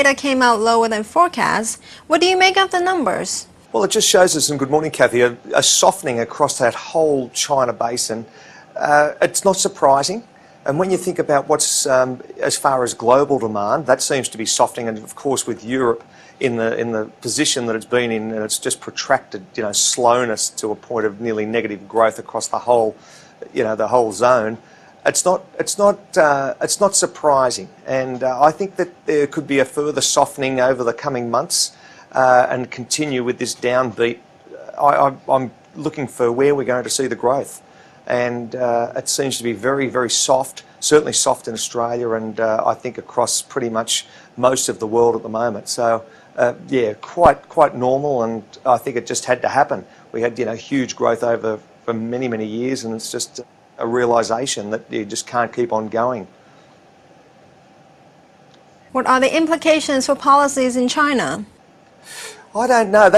data came out lower than forecast. What do you make of the numbers? Well, it just shows us, and good morning, Kathy, a softening across that whole China basin. It's not surprising. And when you think about what's, as far as global demand, that seems to be softening. And of course, with Europe in the position that it's been in, and it's just protracted, slowness to a point of nearly negative growth across the whole, the whole zone. It's not surprising. And I think that there could be a further softening over the coming months and continue with this downbeat. I'm looking for where we're going to see the growth. And it seems to be very, very soft, certainly soft in Australia and I think across pretty much most of the world at the moment. So, yeah, quite normal, and I think it just had to happen. We had, huge growth for many, many years, and it's just a realisation that you just can't keep on going. What are the implications for policies in China? I don't know.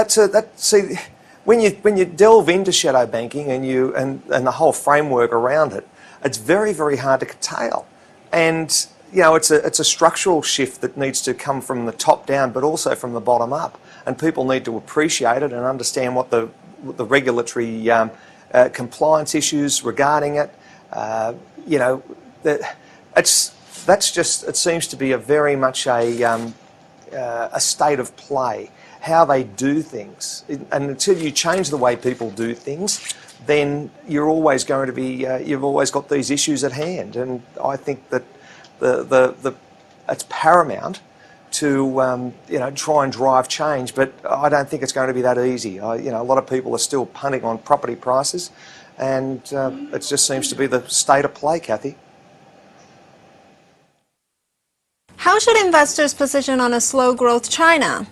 See, when you delve into shadow banking and the whole framework around it, it's very, very hard to curtail. And it's a structural shift that needs to come from the top down, but also from the bottom up. And people need to appreciate it and understand what the regulatory compliance issues regarding it. It seems to be a very much a state of play, how they do things. And until you change the way people do things, then you're always going to be, you've always got these issues at hand. And I think that it's paramount to, try and drive change, but I don't think it's going to be that easy. A lot of people are still punting on property prices, and it just seems to be the state of play, Kathy. How should investors position on a slow growth China?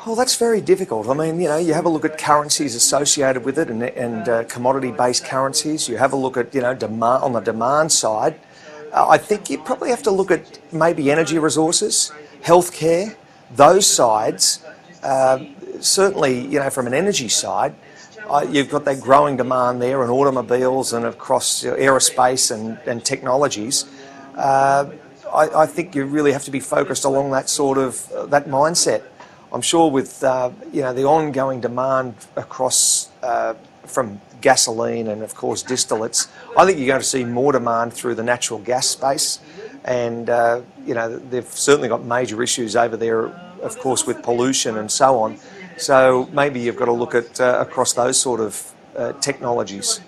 Well, that's very difficult. I mean, you have a look at currencies associated with it and commodity-based currencies. You have a look at, demand on the demand side. I think you probably have to look at maybe energy resources, healthcare, those sides. Certainly, from an energy side, you've got that growing demand there, and automobiles and across aerospace and technologies. I think you really have to be focused along that sort of that mindset. I'm sure with the ongoing demand across from gasoline and of course distillates, I think you're going to see more demand through the natural gas space, and they've certainly got major issues over there, of course, with pollution and so on. So maybe you've got to look at across those sort of technologies.